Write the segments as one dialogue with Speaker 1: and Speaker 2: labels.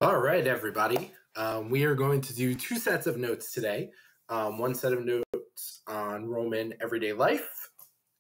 Speaker 1: All right, everybody. We are going to do two sets of notes today. One set of notes on Roman everyday life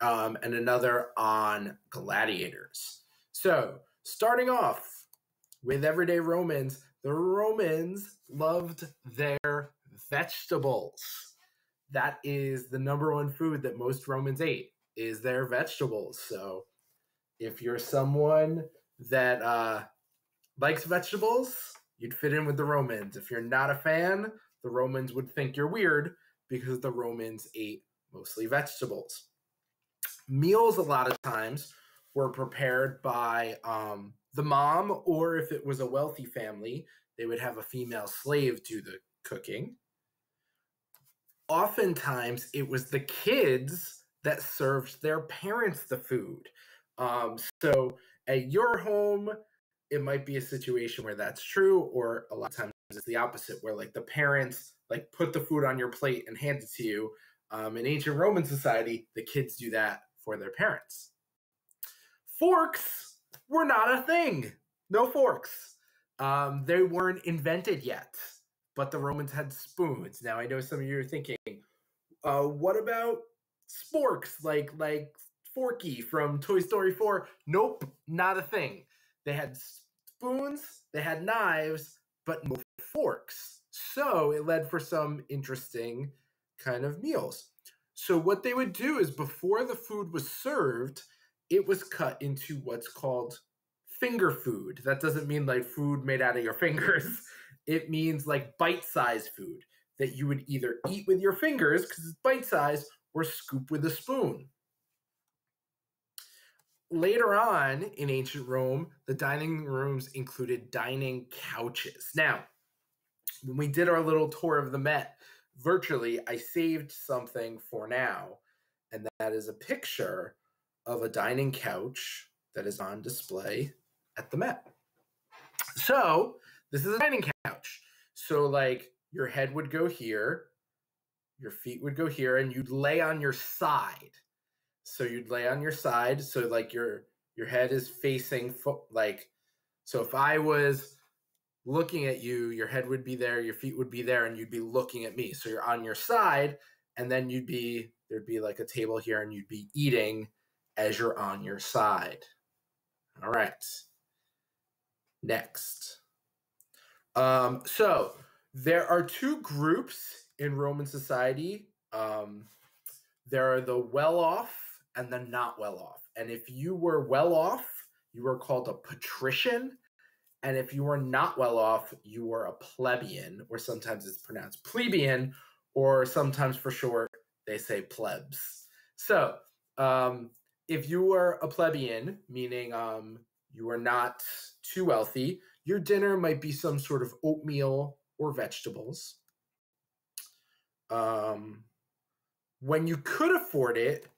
Speaker 1: and another on gladiators. So, starting off with everyday Romans, the Romans loved their vegetables. That is the number one food that most Romans ate, is their vegetables. So, if you're someone that likes vegetables, you'd fit in with the Romans. If you're not a fan, the Romans would think you're weird because the Romans ate mostly vegetables. Meals, a lot of times, were prepared by the mom, or if it was a wealthy family, they would have a female slave do the cooking. Oftentimes, it was the kids that served their parents the food. So at your home, it might be a situation where that's true, or a lot of times it's the opposite, where like the parents like put the food on your plate and hand it to you. In ancient Roman society, the kids do that for their parents. Forks were not a thing. No forks. They weren't invented yet, but the Romans had spoons. Now I know some of you are thinking, what about sporks like Forky from Toy Story 4? Nope, not a thing. They had spoons, they had knives, but no forks. So it led for some interesting kind of meals. So what they would do is before the food was served, it was cut into what's called finger food. That doesn't mean like food made out of your fingers. It means like bite-sized food that you would either eat with your fingers because it's bite-sized or scoop with a spoon. Later on in ancient Rome, the dining rooms included dining couches. Now, when we did our little tour of the Met virtually, I saved something for now, and that is a picture of a dining couch that is on display at the Met. So, this is a dining couch. So, like, your head would go here, your feet would go here, and you'd lay on your side. So you'd lay on your side, so like your head is facing like, so if I was looking at you, your head would be there, your feet would be there, and you'd be looking at me. So you're on your side, and then there'd be like a table here, and you'd be eating as you're on your side. All right. Next. So there are two groups in Roman society. There are the well-off and the not well-off. And if you were well-off, you were called a patrician. And if you were not well-off, you were a plebeian, or sometimes it's pronounced plebeian, or sometimes for short, they say plebs. So if you were a plebeian, meaning you were not too wealthy, your dinner might be some sort of oatmeal or vegetables. When you could afford it,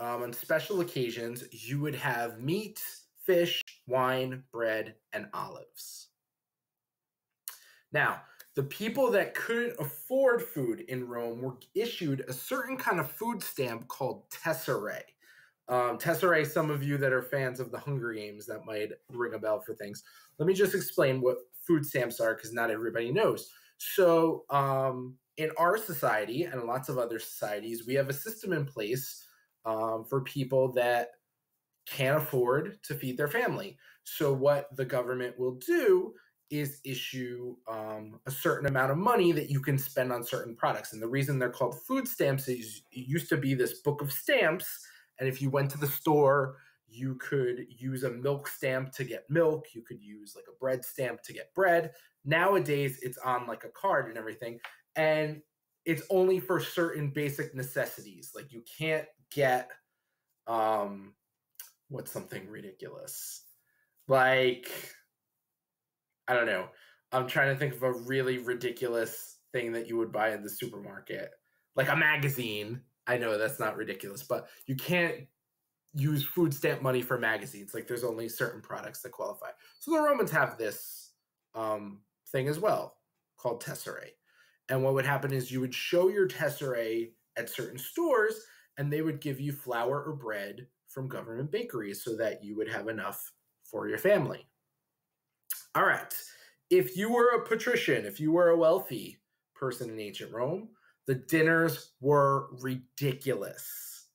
Speaker 1: on special occasions, you would have meat, fish, wine, bread, and olives. Now, the people that couldn't afford food in Rome were issued a certain kind of food stamp called tesserae. Tesserae, some of you that are fans of the Hunger Games, that might ring a bell for things. Let me just explain what food stamps are, because not everybody knows. So, in our society and lots of other societies, we have a system in place for people that can't afford to feed their family. So what the government will do is issue a certain amount of money that you can spend on certain products. And the reason they're called food stamps is it used to be this book of stamps. And if you went to the store, you could use a milk stamp to get milk. You could use like a bread stamp to get bread. Nowadays, it's on like a card and everything. And it's only for certain basic necessities. Like you can't get, what's something ridiculous? Like, I don't know. I'm trying to think of a really ridiculous thing that you would buy in the supermarket. Like a magazine. I know that's not ridiculous, but you can't use food stamp money for magazines. Like there's only certain products that qualify. So the Romans have this thing as well called tesserae. And what would happen is you would show your tesserae at certain stores, and they would give you flour or bread from government bakeries so that you would have enough for your family. All right. If you were a patrician, if you were a wealthy person in ancient Rome, the dinners were ridiculous.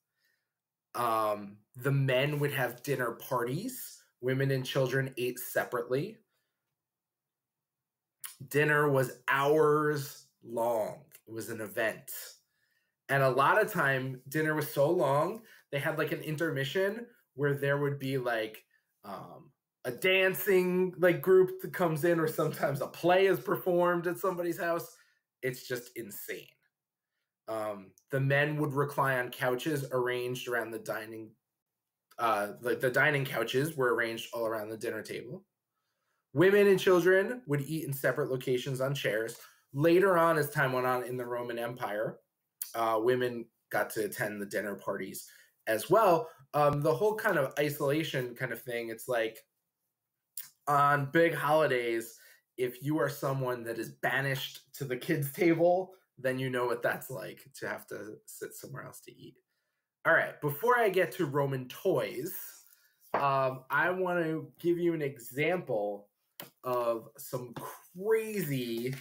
Speaker 1: The men would have dinner parties. Women and children ate separately. Dinner was hours long. It was an event. And a lot of time, dinner was so long, they had like an intermission where there would be like a dancing like group that comes in, or sometimes a play is performed at somebody's house. It's just insane. The men would recline on couches arranged around the dining. The dining couches were arranged all around the dinner table. Women and children would eat in separate locations on chairs. Later on, as time went on in the Roman Empire, women got to attend the dinner parties as well. The whole kind of isolation kind of thing, it's like on big holidays, if you are someone that is banished to the kids' table, then you know what that's like to have to sit somewhere else to eat. All right, before I get to Roman toys, I want to give you an example of some crazy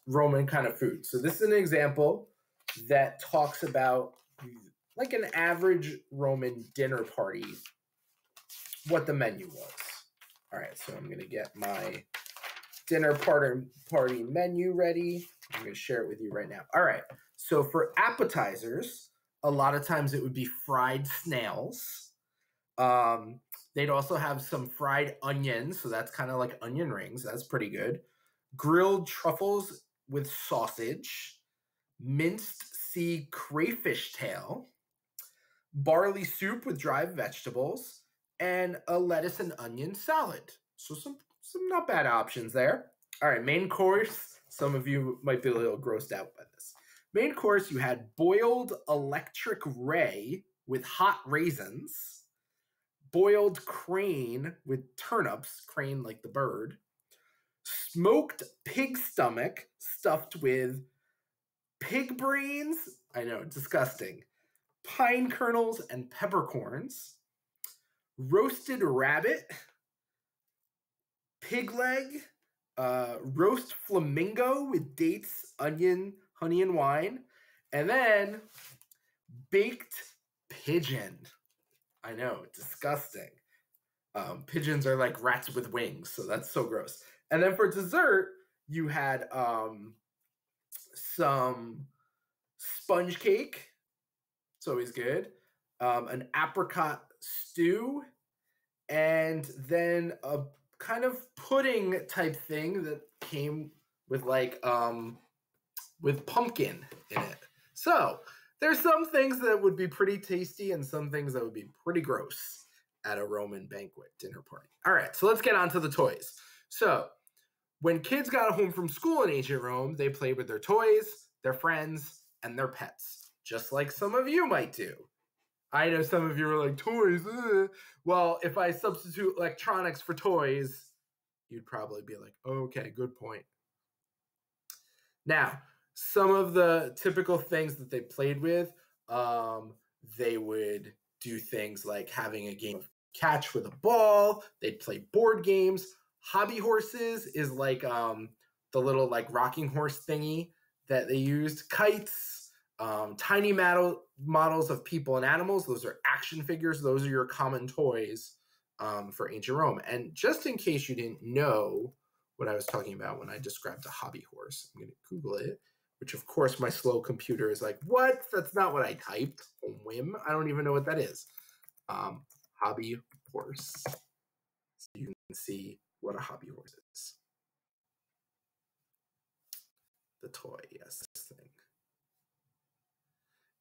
Speaker 1: Roman kind of food. So this is an example that talks about like an average Roman dinner party, what the menu was. All right, so I'm going to get my dinner party menu ready. I'm going to share it with you right now. All right, so for appetizers, a lot of times it would be fried snails. They'd also have some fried onions, so that's kind of like onion rings. That's pretty good. Grilled truffles with sausage, minced sea crayfish tail, barley soup with dried vegetables, and a lettuce and onion salad. So some not bad options there. All right, main course. Some of you might be a little grossed out by this. Main course, you had boiled electric ray with hot raisins, boiled crane with turnips, crane like the bird, smoked pig stomach stuffed with pig brains, I know, disgusting, pine kernels and peppercorns, roasted rabbit, pig leg, roast flamingo with dates, onion, honey, and wine, and then baked pigeon. I know, disgusting. Pigeons are like rats with wings, so that's so gross. And then for dessert, you had some sponge cake. It's always good. An apricot stew, and then a kind of pudding type thing that came with like with pumpkin in it. So there's some things that would be pretty tasty and some things that would be pretty gross at a Roman banquet dinner party. All right, so let's get on to the toys. So when kids got home from school in ancient Rome, they played with their toys, their friends, and their pets, just like some of you might do. I know some of you are like, toys? Ugh. Well, if I substitute electronics for toys, you'd probably be like, okay, good point. Now, some of the typical things that they played with, they would do things like having a game of catch with a ball. They'd play board games. Hobby horses is like the little like rocking horse thingy that they used. Kites, tiny models of people and animals. Those are action figures. Those are your common toys for ancient Rome. And just in case you didn't know what I was talking about when I described a hobby horse, I'm going to Google it, which of course my slow computer is like, what? That's not what I typed on whim. I don't even know what that is. Hobby horse. So you can see what a hobby horse is. The toy, yes, this thing.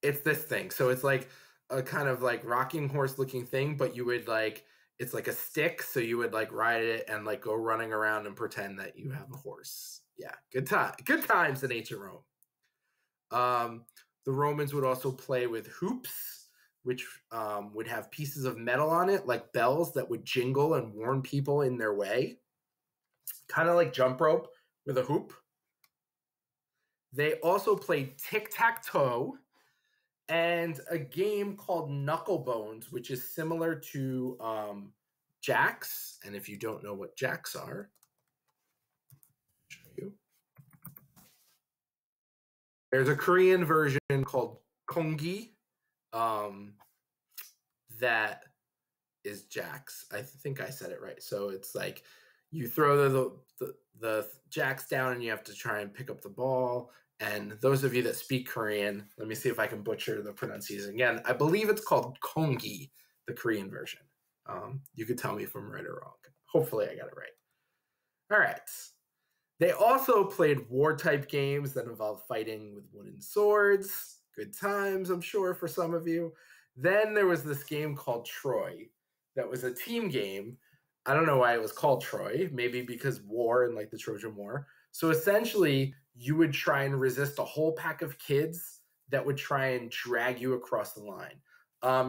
Speaker 1: It's this thing. So it's like a kind of like rocking horse looking thing, but you would like, it's like a stick. So you would like ride it and like go running around and pretend that you have a horse. Yeah, good times in ancient Rome. The Romans would also play with hoops, which would have pieces of metal on it, like bells that would jingle and warn people in their way. Kind of like jump rope with a hoop. They also played tic-tac-toe and a game called Knucklebones, which is similar to jacks. And if you don't know what jacks are, There's a Korean version called kongi that is jacks. I think I said it right. So it's like you throw the jacks down and you have to try and pick up the ball. And those of you that speak Korean, let me see if I can butcher the pronunciation again. I believe it's called kongi, the Korean version. You could tell me if I'm right or wrong. Hopefully I got it right. All right. They also played war-type games that involved fighting with wooden swords. Good times, I'm sure, for some of you. Then there was this game called Troy that was a team game. I don't know why it was called Troy. Maybe because war and like the Trojan War. So essentially, you would try and resist a whole pack of kids that would try and drag you across the line.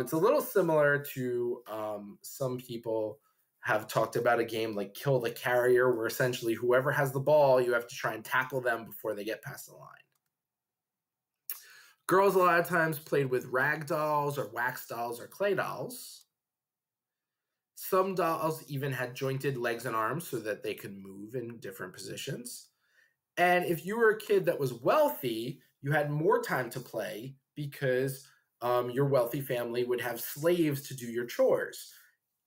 Speaker 1: It's a little similar to some people have talked about a game like Kill the Carrier, where essentially whoever has the ball, you have to try and tackle them before they get past the line. Girls a lot of times played with rag dolls or wax dolls or clay dolls. Some dolls even had jointed legs and arms so that they could move in different positions. And if you were a kid that was wealthy, you had more time to play because your wealthy family would have slaves to do your chores.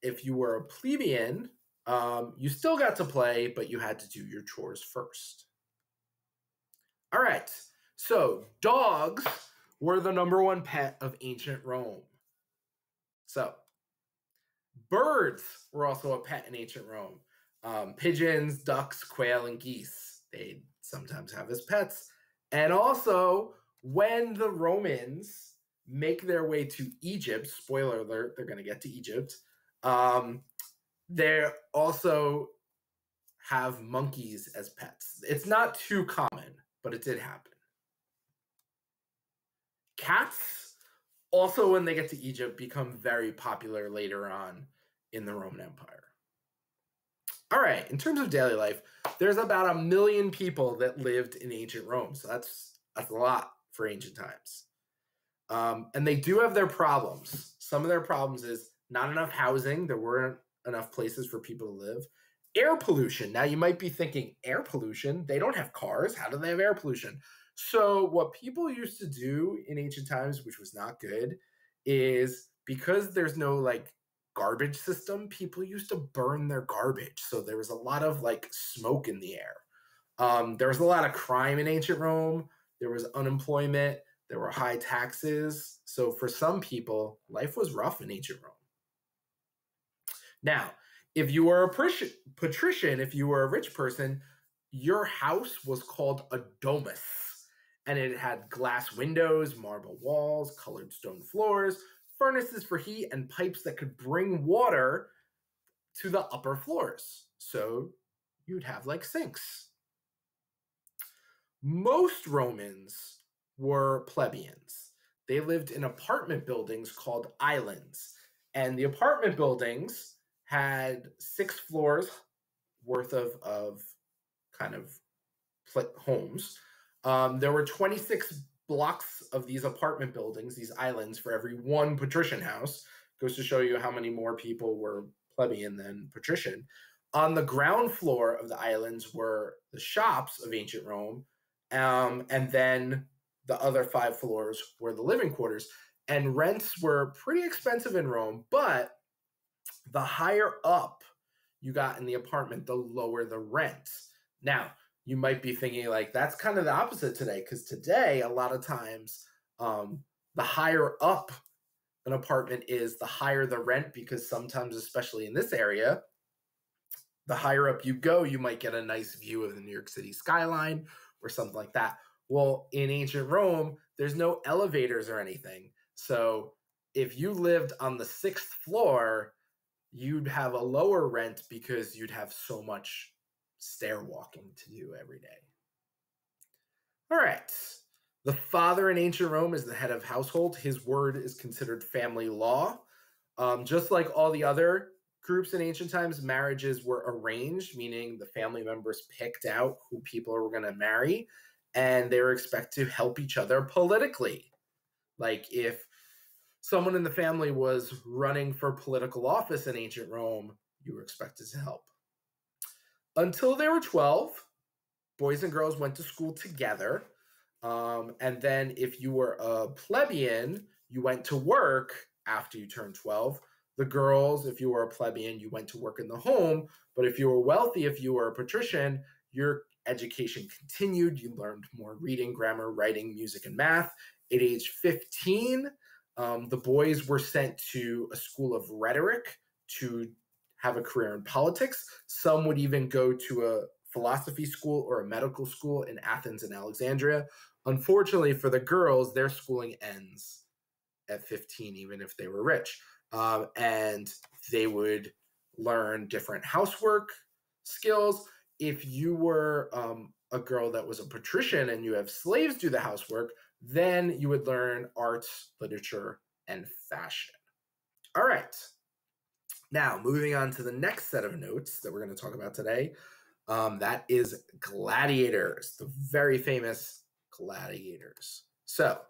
Speaker 1: If you were a plebeian, you still got to play, but you had to do your chores first. All right, so dogs were the #1 pet of ancient Rome. So birds were also a pet in ancient Rome. Pigeons, ducks, quail, and geese, they'd sometimes have as pets. And also, when the Romans make their way to Egypt, spoiler alert, they're going to get to Egypt, they also have monkeys as pets. It's not too common, but it did happen. Cats, also when they get to Egypt, become very popular later on in the Roman Empire. All right, in terms of daily life, there's about 1 million people that lived in ancient Rome. So that's a lot for ancient times. And they do have their problems. Some of their problems is not enough housing. There weren't enough places for people to live. Air pollution. Now you might be thinking, air pollution? They don't have cars. How do they have air pollution? So what people used to do in ancient times, which was not good, is because there's no like garbage system, people used to burn their garbage. So there was a lot of like smoke in the air. There was a lot of crime in ancient Rome. There was unemployment. There were high taxes. So for some people, life was rough in ancient Rome. Now, if you were a patrician, if you were a rich person, your house was called a domus. And it had glass windows, marble walls, colored stone floors, furnaces for heat, and pipes that could bring water to the upper floors. So you'd have like sinks. Most Romans were plebeians. They lived in apartment buildings called islands. And the apartment buildings had 6 floors worth of kind of homes. There were 26 blocks of these apartment buildings, these islands, for every one patrician house. Goes to show you how many more people were plebeian than patrician. On the ground floor of the islands were the shops of ancient Rome, and then the other 5 floors were the living quarters. And rents were pretty expensive in Rome, but the higher up you got in the apartment, the lower the rent. Now, you might be thinking like, that's kind of the opposite today, because today, a lot of times, the higher up an apartment is, the higher the rent, because sometimes, especially in this area, the higher up you go, you might get a nice view of the New York City skyline or something like that. Well, in ancient Rome, there's no elevators or anything. So if you lived on the 6th floor, you'd have a lower rent because you'd have so much stair walking to do every day. All right. The father in ancient Rome is the head of household. His word is considered family law. Just like all the other groups in ancient times, marriages were arranged, meaning the family members picked out who people were going to marry, and they were expected to help each other politically. Like if someone in the family was running for political office in ancient Rome, you were expected to help. Until they were 12, boys and girls went to school together. And then if you were a plebeian, you went to work after you turned 12. The girls, if you were a plebeian, you went to work in the home. But if you were wealthy, if you were a patrician, your education continued. You learned more reading, grammar, writing, music, and math. At age 15, the boys were sent to a school of rhetoric to have a career in politics. Some would even go to a philosophy school or a medical school in Athens and Alexandria. Unfortunately for the girls, their schooling ends at 15, even if they were rich. And they would learn different housework skills. If you were a girl that was a patrician and you have slaves do the housework, then you would learn arts, literature, and fashion. All right. Now, moving on to the next set of notes that we're going to talk about today. That is Gladiators, the very famous Gladiators. So,